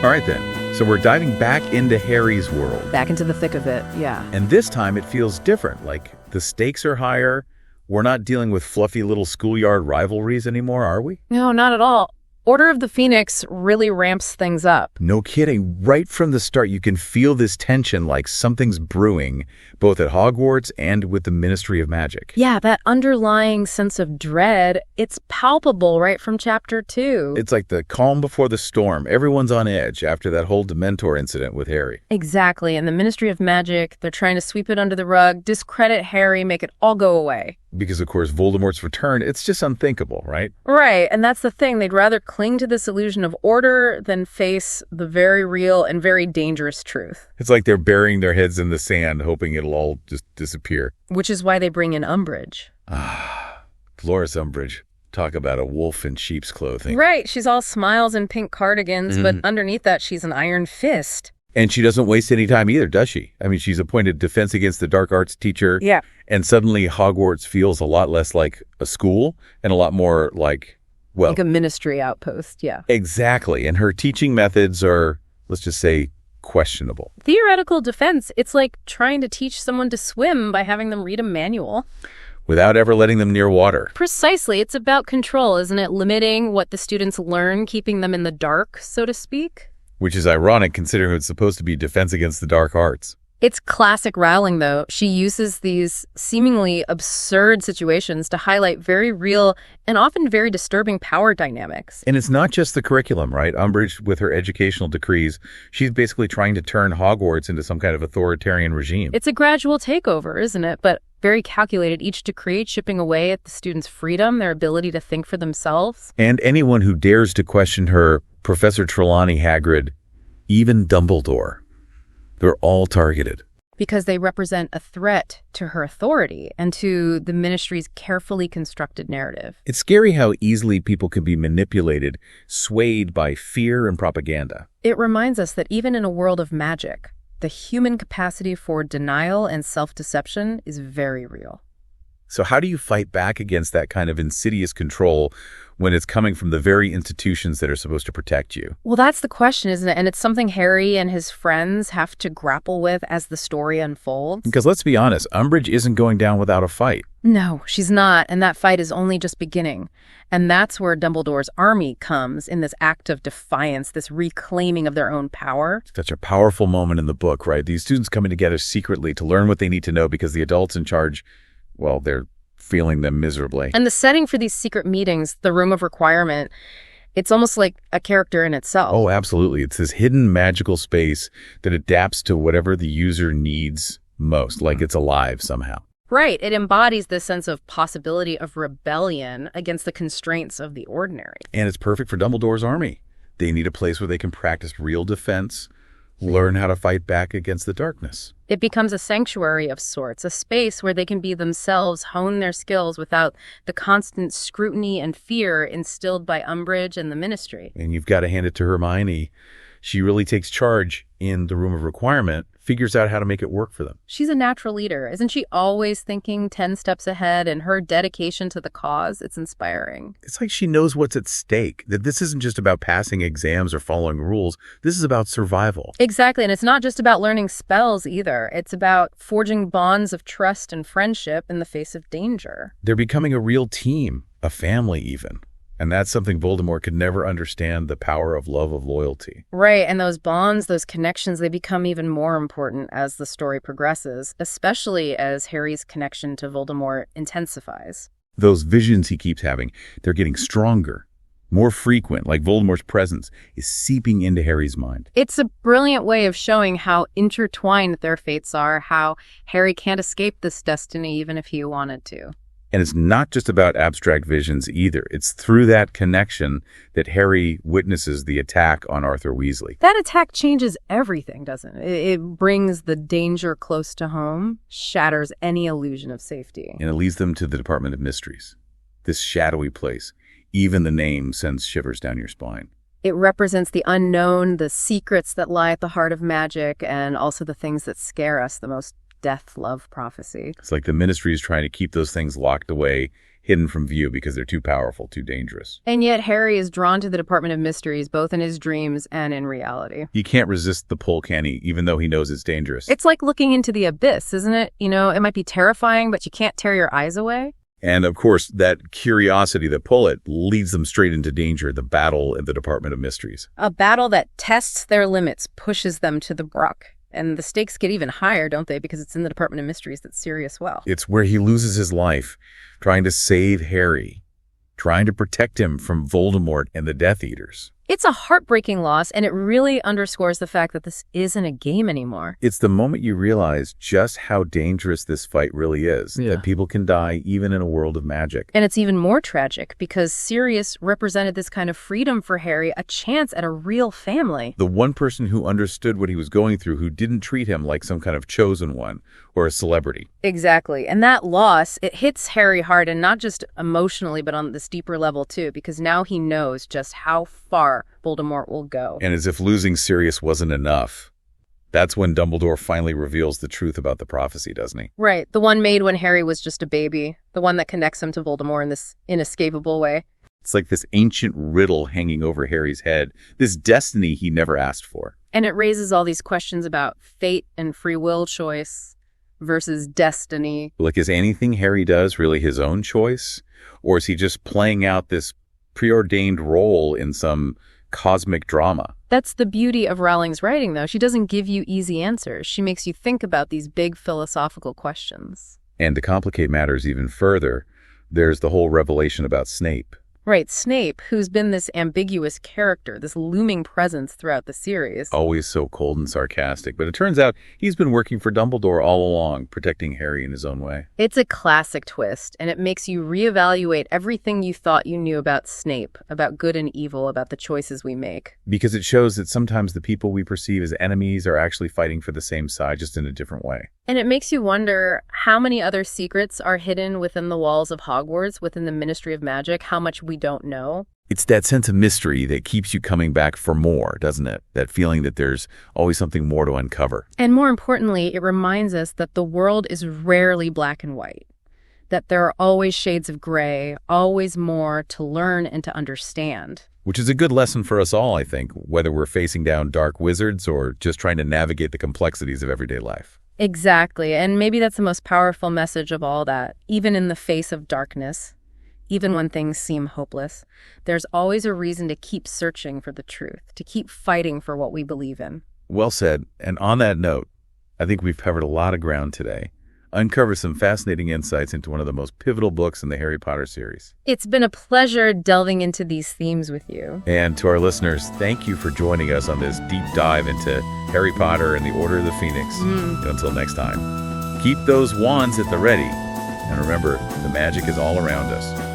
All right, then. So we're diving back into Harry's world. Back into the thick of it, yeah. And this time it feels different. Like the stakes are higher. We're not dealing with fluffy little schoolyard rivalries anymore, are we? No, not at all. Order of the Phoenix really ramps things up. No kidding. Right from the start, you can feel this tension like something's brewing, both at Hogwarts and with the Ministry of Magic. Yeah, that underlying sense of dread, it's palpable right from Chapter 2. It's like the calm before the storm. Everyone's on edge after that whole Dementor incident with Harry. Exactly. And the Ministry of Magic, they're trying to sweep it under the rug, discredit Harry, make it all go away. Because, of course, Voldemort's return, it's just unthinkable, right? Right, and that's the thing. They'd rather cling to this illusion of order than face the very real and very dangerous truth. It's like they're burying their heads in the sand, hoping it'll all just disappear. Which is why they bring in Umbridge. Dolores Umbridge. Talk about a wolf in sheep's clothing. Right, she's all smiles and pink cardigans, but underneath that, she's an iron fist. And she doesn't waste any time either, does she? I mean, she's appointed Defense Against the Dark Arts teacher. Yeah. And suddenly Hogwarts feels a lot less like a school and a lot more like, well... like a ministry outpost, yeah. Exactly. And her teaching methods are, let's just say, questionable. Theoretical defense, it's like trying to teach someone to swim by having them read a manual. Without ever letting them near water. Precisely. It's about control, isn't it? Limiting what the students learn, keeping them in the dark, so to speak. Which is ironic considering it's supposed to be Defense Against the Dark Arts. It's classic Rowling, though. She uses these seemingly absurd situations to highlight very real and often very disturbing power dynamics. And it's not just the curriculum, right? Umbridge, with her educational decrees, she's basically trying to turn Hogwarts into some kind of authoritarian regime. It's a gradual takeover, isn't it? But very calculated, each decree chipping away at the students' freedom, their ability to think for themselves. And anyone who dares to question her, Professor Trelawney, Hagrid, even Dumbledore, they're all targeted. Because they represent a threat to her authority and to the ministry's carefully constructed narrative. It's scary how easily people can be manipulated, swayed by fear and propaganda. It reminds us that even in a world of magic, the human capacity for denial and self-deception is very real. So how do you fight back against that kind of insidious control when it's coming from the very institutions that are supposed to protect you? Well, that's the question, isn't it? And it's something Harry and his friends have to grapple with as the story unfolds. Because let's be honest, Umbridge isn't going down without a fight. No, she's not. And that fight is only just beginning. And that's where Dumbledore's army comes in this act of defiance, this reclaiming of their own power. Such a powerful moment in the book, right? These students coming together secretly to learn what they need to know because the adults in charge, well, they're feeling them miserably. And the setting for these secret meetings, the Room of Requirement, it's almost like a character in itself. Oh, absolutely. It's this hidden magical space that adapts to whatever the user needs most, like it's alive somehow. Right. It embodies this sense of possibility of rebellion against the constraints of the ordinary. And it's perfect for Dumbledore's army. They need a place where they can practice real defense, learn how to fight back against the darkness. It becomes a sanctuary of sorts, a space where they can be themselves, hone their skills without the constant scrutiny and fear instilled by Umbridge and the Ministry. And you've got to hand it to Hermione. She really takes charge in the Room of Requirement, figures out how to make it work for them. She's a natural leader. Isn't she always thinking 10 steps ahead? And her dedication to the cause, it's inspiring. It's like she knows what's at stake, that this isn't just about passing exams or following rules. This is about survival. Exactly. And it's not just about learning spells either. It's about forging bonds of trust and friendship in the face of danger. They're becoming a real team, a family even. And that's something Voldemort could never understand, the power of love, of loyalty. Right, and those bonds, those connections, they become even more important as the story progresses, especially as Harry's connection to Voldemort intensifies. Those visions he keeps having, they're getting stronger, more frequent, like Voldemort's presence is seeping into Harry's mind. It's a brilliant way of showing how intertwined their fates are, how Harry can't escape this destiny even if he wanted to. And it's not just about abstract visions either. It's through that connection that Harry witnesses the attack on Arthur Weasley. That attack changes everything, doesn't it? It brings the danger close to home, shatters any illusion of safety. And it leads them to the Department of Mysteries, this shadowy place. Even the name sends shivers down your spine. It represents the unknown, the secrets that lie at the heart of magic, and also the things that scare us the most. Death, love, prophecy. It's like the Ministry is trying to keep those things locked away, hidden from view because they're too powerful, too dangerous. And yet Harry is drawn to the Department of Mysteries, both in his dreams and in reality. He can't resist the pull, can he, even though he knows it's dangerous. It's like looking into the abyss, isn't it? You know, it might be terrifying, but you can't tear your eyes away. And, of course, that curiosity that pull it leads them straight into danger, the battle in the Department of Mysteries. A battle that tests their limits, pushes them to the brook. And the stakes get even higher, don't they? Because it's in the Department of Mysteries that's serious well. It's where he loses his life trying to save Harry, trying to protect him from Voldemort and the Death Eaters. It's a heartbreaking loss, and it really underscores the fact that this isn't a game anymore. It's the moment you realize just how dangerous this fight really is, that people can die even in a world of magic. And it's even more tragic because Sirius represented this kind of freedom for Harry, a chance at a real family. The one person who understood what he was going through, who didn't treat him like some kind of chosen one or a celebrity. Exactly. And that loss, it hits Harry hard, and not just emotionally, but on this deeper level too, because now he knows just how far Voldemort will go. And as if losing Sirius wasn't enough, that's when Dumbledore finally reveals the truth about the prophecy, doesn't he? Right. The one made when Harry was just a baby. The one that connects him to Voldemort in this inescapable way. It's like this ancient riddle hanging over Harry's head, this destiny he never asked for. And it raises all these questions about fate and free will choice versus destiny. Like, is anything Harry does really his own choice? Or is he just playing out this preordained role in some cosmic drama? That's the beauty of Rowling's writing, though. She doesn't give you easy answers. She makes you think about these big philosophical questions. And to complicate matters even further, there's the whole revelation about Snape. Right, Snape, who's been this ambiguous character, this looming presence throughout the series. Always so cold and sarcastic, but it turns out he's been working for Dumbledore all along, protecting Harry in his own way. It's a classic twist, and it makes you reevaluate everything you thought you knew about Snape, about good and evil, about the choices we make. Because it shows that sometimes the people we perceive as enemies are actually fighting for the same side, just in a different way. And it makes you wonder how many other secrets are hidden within the walls of Hogwarts, within the Ministry of Magic, how much we don't know. It's that sense of mystery that keeps you coming back for more, doesn't it? That feeling that there's always something more to uncover. And more importantly, it reminds us that the world is rarely black and white, that there are always shades of gray, always more to learn and to understand. Which is a good lesson for us all, I think, whether we're facing down dark wizards or just trying to navigate the complexities of everyday life. Exactly, and maybe that's the most powerful message of all that. Even in the face of darkness, even when things seem hopeless, there's always a reason to keep searching for the truth, to keep fighting for what we believe in. Well said. And on that note, I think we've covered a lot of ground today. Uncovered some fascinating insights into one of the most pivotal books in the Harry Potter series. It's been a pleasure delving into these themes with you. And to our listeners, thank you for joining us on this deep dive into Harry Potter and the Order of the Phoenix. And until next time, keep those wands at the ready. And remember, the magic is all around us.